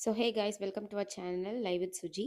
So hey guys, welcome to our channel live with Suji.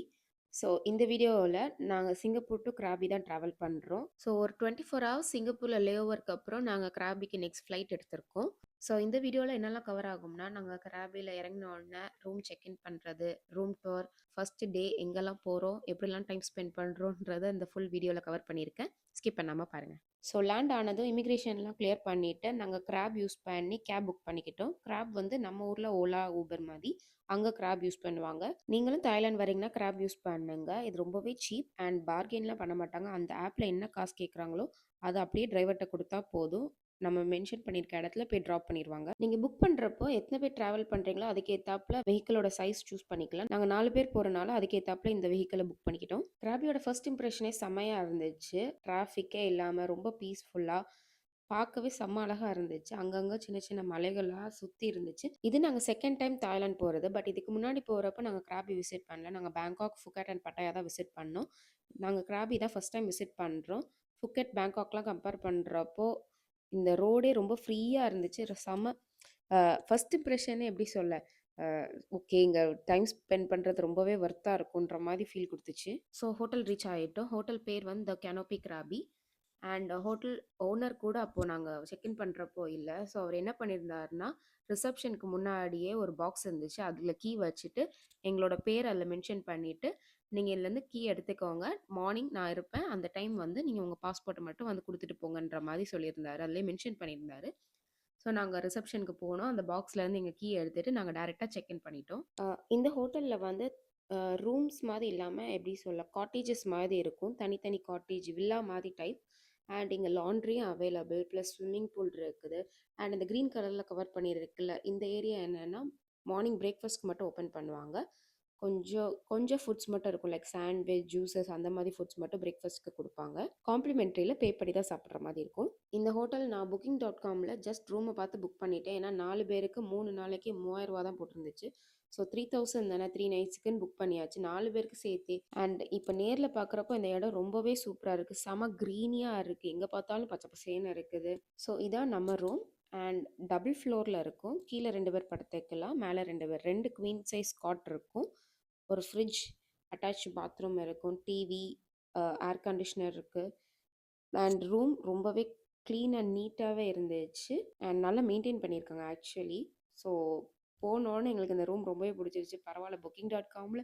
So இந்த வீடியோவில் நாங்கள் Singapore to கிராபி தான் ட்ராவல் பண்ணுறோம். ஸோ ஒரு 24 ஹவர்ஸ் சிங்கப்பூரில் லே ஓவருக்கு அப்புறம் நாங்கள் கிராபிக்கு நெக்ஸ்ட் ஃப்ளைட் எடுத்திருக்கோம். ஸோ இந்த வீடியோவில் என்னெல்லாம் கவர் ஆகும்னா, நாங்கள் கிராபியில் இறங்கின உடனே ரூம் செக்இன் பண்ணுறது, ரூம் டூர், ஃபர்ஸ்ட் டே எங்கெல்லாம் போகிறோம், எப்படிலாம் டைம் ஸ்பெண்ட் பண்ணுறோன்றதை இந்த ஃபுல் வீடியோவில் கவர் பண்ணியிருக்கேன். ஸ்கிப் பண்ணாமல் பாருங்கள். ஸோ லேண்ட் ஆனதும் இமிக்ரேஷன்லாம் கிளியர் பண்ணிவிட்டு நாங்கள் கிராப் யூஸ் பண்ணி கேப் புக் பண்ணிக்கிட்டோம். கிராப் வந்து நம்ம ஊரில் ஓலா ஊபர் மாதிரி அங்கே கிராப் யூஸ் பண்ணுவாங்க. நீங்களும் தாய்லாந்து வரீங்கன்னா கிராப் யூஸ் பண்ணுங்க. இது ரொம்பவே சீப் அண்ட் பார்கெயின்லாம் பண்ண மாட்டாங்க. அந்த ஆப்பில் என்ன காசு கேட்குறாங்களோ அதை அப்படியே டிரைவர்கிட்ட கொடுத்தா போதும். நம்ம மென்ஷன் பண்ணியிருக்க இடத்துல போய் ட்ராப் பண்ணிடுவாங்க. நீங்கள் புக் பண்ணுறப்போ எத்தனை பேர் ட்ராவல் பண்ணுறீங்களோ அதுக்கேற்றாப்புல வெஹிக்கிளோட சைஸ் சூஸ் பண்ணிக்கலாம். நாங்கள் 4 பேர் போகிறனால அதுக்கேற்றாப்புல இந்த வெஹிக்கிளை புக் பண்ணிக்கிட்டோம். கிராபியோட ஃபர்ஸ்ட் இம்ப்ரெஷனே செம்மையாக இருந்துச்சு. டிராஃபிக்கே இல்லாமல் ரொம்ப பீஸ்ஃபுல்லாக பார்க்கவே செம்ம அழகாக இருந்துச்சு. அங்கங்கே சின்ன சின்ன மலைகளாக சுற்றி இருந்துச்சு. இது நாங்கள் செகண்ட் டைம் தாய்லாந்து போகிறது. பட் இதுக்கு முன்னாடி போகிறப்ப நாங்கள் கிராபி விசிட் பண்ணல. நாங்கள் பேங்காக், ஃபுகெட் அண்ட் பட்டாயா தான் விசிட் பண்ணோம். நாங்கள் கிராபி தான் ஃபஸ்ட் டைம் விசிட் பண்ணுறோம். ஃபுகெட், பேங்காக்லாம் கம்பேர் பண்ணுறப்போ இந்த ரோடே ரொம்ப ஃப்ரீயாக இருந்துச்சு. செம்ம ஃபஸ்ட் இம்ப்ரெஷனே எப்படி சொல்ல, ஓகே இங்கே டைம் ஸ்பெண்ட் பண்ணுறது ரொம்பவே ஒர்த்தாக இருக்குன்ற மாதிரி ஃபீல் கொடுத்துச்சு. ஸோ ஹோட்டல் ரீச் ஆகிட்டோம். ஹோட்டல் பேர் வந்து த கேனோபி கிராபி. அண்ட் ஹோட்டல் ஓனர் கூட அப்போது நாங்கள் செக்இன் பண்ணுறப்போ இல்லை. ஸோ அவர் என்ன பண்ணியிருந்தாருன்னா, ரிசப்ஷனுக்கு முன்னாடியே ஒரு பாக்ஸ் இருந்துச்சு. அதில் கீ வச்சுட்டு எங்களோட பேர் அதில் மென்ஷன் பண்ணிவிட்டு, நீங்கள் இதுலேருந்து கீ எடுத்துக்கோங்க, மார்னிங் நான் இருப்பேன், அந்த டைம் வந்து நீங்கள் உங்கள் பாஸ்போர்ட்டை மட்டும் வந்து கொடுத்துட்டு போங்கன்ற மாதிரி சொல்லியிருந்தாரு. அதிலே மென்ஷன் பண்ணியிருந்தாரு. ஸோ நாங்கள் ரிசப்ஷனுக்கு போனோம். அந்த பாக்ஸ்லேருந்து எங்கள் கீ எடுத்துகிட்டு நாங்கள் டேரெக்டாக செக்இன் பண்ணிட்டோம். இந்த ஹோட்டலில் வந்து ரூம்ஸ் மாதிரி இல்லாமல் எப்படி சொல்ல, காட்டேஜஸ் மாதிரி இருக்கும். தனித்தனி காட்டேஜ், வில்லா மாதிரி டைப். அண்ட் இங்கே லாண்ட்ரியும் அவைலபிள், ப்ளஸ் ஸ்விம்மிங் பூல் இருக்குது. அண்ட் இந்த க்ரீன் கலரில் கவர் பண்ணியிருக்குல்ல, இந்த ஏரியா என்னென்னா மார்னிங் பிரேக்ஃபாஸ்ட்க்கு மட்டும் ஓப்பன் பண்ணுவாங்க. கொஞ்சம் ஃபுட்ஸ் மட்டும் இருக்கும், லைக் சாண்ட்விச், ஜூஸஸ், அந்த மாதிரி ஃபுட்ஸ் மட்டும் பிரேக்ஃபாஸ்ட்டுக்கு கொடுப்பாங்க. காம்ப்ளிமெண்ட்ரியில் பே பண்ணி தான் சாப்பிட்ற மாதிரி இருக்கும். இந்த ஹோட்டல் நான் booking.comல ஜஸ்ட் ரூமை பார்த்து புக் பண்ணிட்டேன். ஏன்னா 4 பேருக்கு 3 நாளைக்கு 3000 ரூபா தான் போட்டிருந்துச்சு. ஸோ 3000 தானே, 3 நைட்ஸுக்குன்னு புக் பண்ணியாச்சு, 4 பேருக்கு சேர்த்து. அண்ட் இப்போ நேரில் பார்க்குறப்போ இந்த இடம் ரொம்பவே சூப்பராக இருக்குது. செம க்ரீனியாக இருக்குது, எங்கே பார்த்தாலும் பச்சை பசேன்னு இருக்குது. ஸோ இதான் நம்ம ரூம். அண்ட் டபுள் ஃப்ளோரில் இருக்கும். கீழே 2 பேர் படுத்துக்கலாம், மேலே 2 பேர். 2 குவீன் சைஸ் காட் இருக்கும், ஒரு ஃப்ரிட்ஜ், அட்டாச் பாத்ரூம் இருக்கும், டிவி, ஏர் கண்டிஷ்னர் இருக்குது. அண்ட் ரூம் ரொம்பவே க்ளீன் அண்ட் நீட்டாகவே இருந்துச்சு. அண்ட் நல்லா மெயின்டைன் பண்ணியிருக்காங்க ஆக்சுவலி. ஸோ போனோடனே எங்களுக்கு இந்த ரூம் ரொம்பவே பிடிச்சிருச்சு. பரவாயில்ல, booking.comல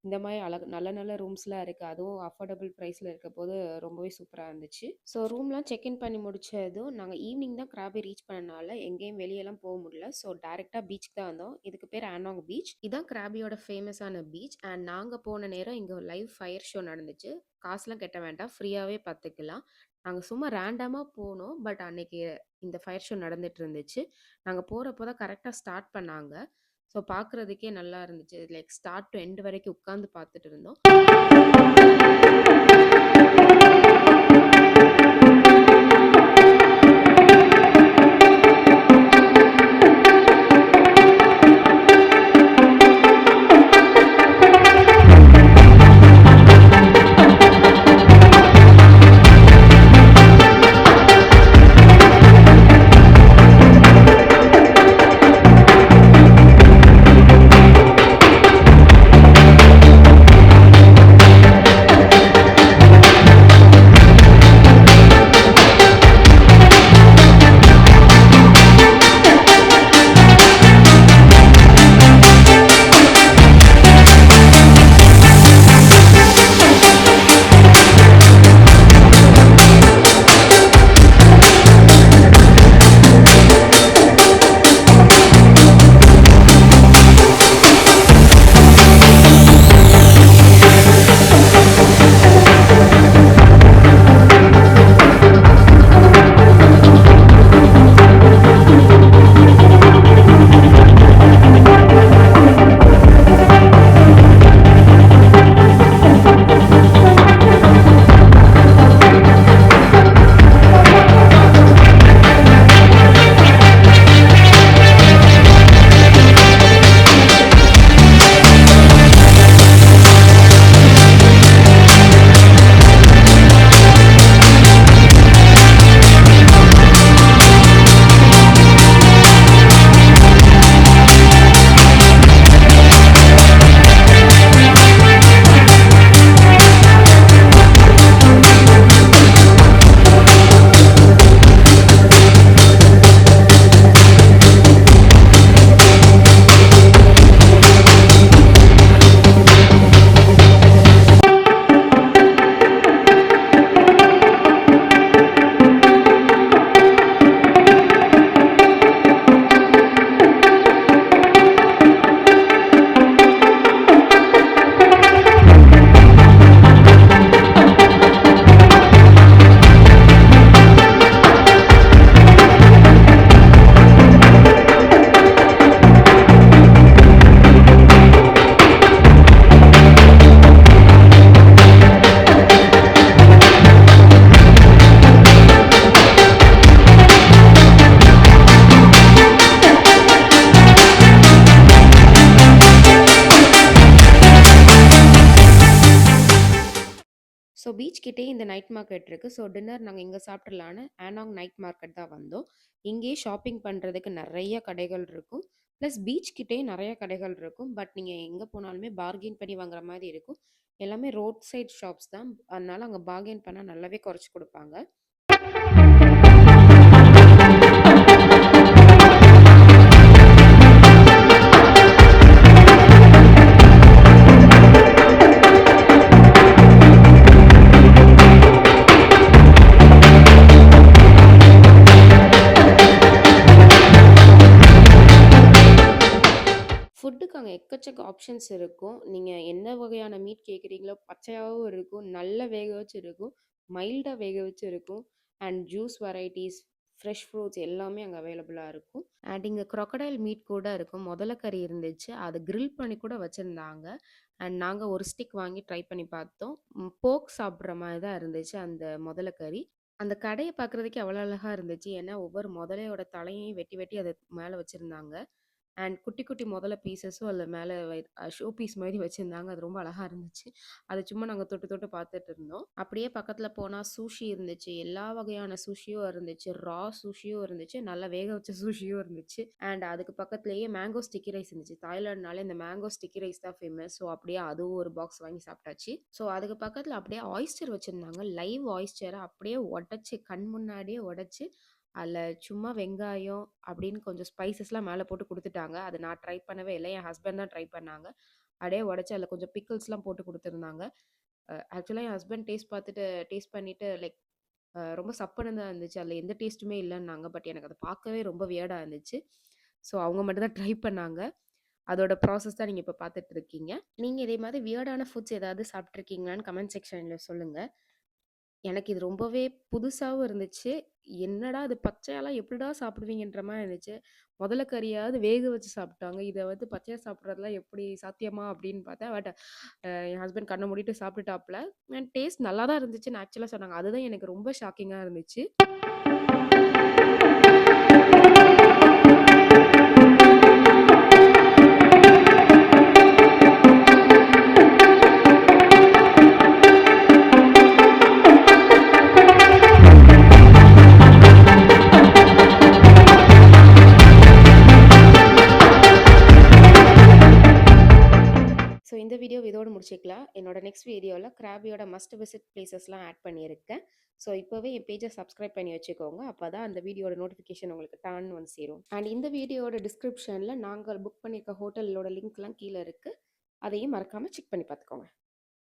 இந்த மாதிரி நல்ல நல்ல ரூம்ஸ்லாம் இருக்குது, அதுவும் அஃபோர்டபுள் ப்ரைஸில் இருக்க போது ரொம்பவே சூப்பராக இருந்துச்சு. ஸோ ரூம்லாம் செக்இன் பண்ணி முடிச்சதும் நாங்கள் ஈவினிங் தான் கிராபி ரீச் பண்ணனால எங்கேயும் வெளியெல்லாம் போக முடியல. ஸோ டேரெக்டாக பீச்சுக்கு தான் வந்தோம். இதுக்கு பேர் ஆனாங் பீச். இதான் கிராபியோட ஃபேமஸான பீச். அண்ட் நாங்கள் போன நேரம் இங்கே லைவ் ஃபயர் ஷோ நடந்துச்சு. காசுலாம் கட்ட வேண்டாம், ஃப்ரீயாகவே பார்த்துக்கலாம். நாங்கள் சும்மா ரேண்டமாக போனோம். பட் அன்னைக்கு இந்த ஃபயர் ஷோ நடந்துட்டு இருந்துச்சு. நாங்கள் போகிறப்போ தான் கரெக்டாக ஸ்டார்ட் பண்ணாங்க. ஸோ பார்க்குறதுக்கே நல்லா இருந்துச்சு. லைக் ஸ்டார்ட் டு எண்ட் வரைக்கும் உட்காந்து பார்த்துட்டு இருந்தோம். ஸோ பீச் கிட்டேயே இந்த நைட் மார்க்கெட் இருக்கு. ஸோ டின்னர் நாங்க இங்க சாப்பிட்றலான்னு ஆனாங் நைட் மார்க்கெட் தான் வந்தோம். இங்கேயே ஷாப்பிங் பண்றதுக்கு நெறைய கடைகள் இருக்கும். பிளஸ் பீச் கிட்டயே நெறைய கடைகள் இருக்கும். பட் நீங்க எங்க போனாலுமே பார்கெயின் பண்ணி வாங்குற மாரி இருக்கும். எல்லாமே ரோட் சைட் ஷாப்ஸ் தான். அதனால அங்க பார்கெயின் பண்ணா நல்லாவே குறைச்சு குடுப்பாங்க. ஃபுட்டுக்கு அங்க எக்கச்சக்க ஆப்ஷன்ஸ் இருக்கும். நீங்க என்ன வகையான மீட் கேட்குறீங்களோ, பச்சையாவும் இருக்கும், நல்லா வேக வச்சு இருக்கும், மைல்டா வேக வச்சு இருக்கும். And juice varieties, fresh fruits எல்லாமே அங்க அவைலபிளா இருக்கும். அண்ட் இங்க crocodile மீட் கூட இருக்கும். முதல கறி இருந்துச்சு. அத கிரில் பண்ணி கூட வச்சிருந்தாங்க. அண்ட் நாங்க ஒரு ஸ்டிக் வாங்கி ட்ரை பண்ணி பார்த்தோம். போர்க் சாப்பிடுற மாரி தான் இருந்துச்சு அந்த முதல கறி. அந்த கடைய பார்க்குறதுக்கே அவ்வளோ அழகா இருந்துச்சு. ஏன்னா, ஒவ்வொரு முதலையோட தலையையும் வெட்டி வெட்டி அது மேல வச்சிருந்தாங்க. அண்ட் குட்டி குட்டி முதல பீசஸும் அதில மேல ஷோ பீஸ் மாரி வச்சிருந்தாங்க. அது ரொம்ப அழகா இருந்துச்சு. அத சும்மா நாங்க தொட்டு தொட்டு பார்த்துட்டு இருந்தோம். அப்படியே பக்கத்தில போனா சூஷி இருந்துச்சு. எல்லா வகையான சூஷியும் இருந்துச்சு. ரா சூஷியும் இருந்துச்சு. நல்லா வேக வச்ச சூஷியும் இருந்துச்சு. அண்ட் அதுக்கு பக்கத்திலேயே மேங்கோ ஸ்டிக்கி ரைஸ் இருந்துச்சு. தாய்லாந்துனாலே இந்த மேங்கோ ஸ்டிக்கி ரைஸ் தான் ஃபேமஸ். ஸோ அப்படியே அதுவும் ஒரு பாக்ஸ் வாங்கி சாப்பிட்டாச்சு. ஸோ அதுக்கு பக்கத்தில அப்படியே ஆயிஸ்டர் வச்சிருந்தாங்க. லைவ் ஆயிஸ்டர அப்படியே உடைச்சு கண் முன்னாடியே உடைச்சு அதில சும்மா வெங்காயம் அப்படின்னு கொஞ்சம் ஸ்பைசஸ்லாம் மேல போட்டு குடுத்துட்டாங்க. அத நான் ட்ரை பண்ணவே இல்ல. என் ஹஸ்பண்ட் தான் ட்ரை பண்ணாங்க. அப்படியே உடைச்சு அதில கொஞ்சம் பிக்கிள்ஸ்லாம் போட்டு குடுத்துருந்தாங்க. ஆக்சுவலா என் ஹஸ்பண்ட் டேஸ்ட் பண்ணிட்டு லைக் ரொம்ப சப்புன்னு தான் இருந்துச்சு. அதில எந்த டேஸ்ட்டுமே இல்லன்னாங்க. பட் எனக்கு அத பார்க்கவே ரொம்ப வியர்டா இருந்துச்சு. ஸோ அவங்க மட்டும் தான் ட்ரை பண்ணாங்க. அதோட ப்ராசஸ் தான் நீங்க இப்ப பார்த்துட்டு இருக்கீங்க. நீங்க இதே மாதிரி வியர்டான ஃபுட்ஸ் ஏதாவது சாப்பிட்டுருக்கீங்களான்னு கமெண்ட் செக்ஷன்ல சொல்லுங்க. எனக்கு இது ரொம்பவே புதுசாவும் இருந்துச்சு. என்னடா இது பச்சையாலாம் எப்படிடா சாப்பிடுவீங்கன்ற மாரி இருந்துச்சு. முதல கறியாவது வேக வச்சு சாப்பிட்டாங்க. இத வந்து பச்சையா சாப்பிடுறதுலாம் எப்படி சாத்தியமா? அப்படின்னு பார்த்தேன். பட் என் ஹஸ்பண்ட் கண்ண மூடிட்டு சாப்பிட்டுட்டாப்ல. அண்ட் டேஸ்ட் நல்லா தான் இருந்துச்சுன்னு ஆக்சுவலா சொன்னாங்க. அதுதான் எனக்கு ரொம்ப ஷாக்கிங்கா இருந்துச்சு. ஸோ இந்த வீடியோ இதோட முடிச்சுக்கலாம். என்னோட நெக்ஸ்ட் வீடியோல கிராபியோட மஸ்ட் விசிட் பிளேசஸ்லாம் ஆட் பண்ணியிருக்கேன். ஸோ இப்போவே என் பேஜை சப்ஸ்கிரைப் பண்ணி வச்சுக்கோங்க. அப்பதான் அந்த வீடியோட நோட்டிஃபிகேஷன் உங்களுக்கு டான்னு வந்து சேரும். அண்ட் இந்த வீடியோட டிஸ்கிரிப்ஷன்ல நாங்கள் புக் பண்ணியிருக்க ஹோட்டலோட லிங்க்லாம் கீழ இருக்கு. அதையும் மறக்காம செக் பண்ணி பார்த்துக்கோங்க.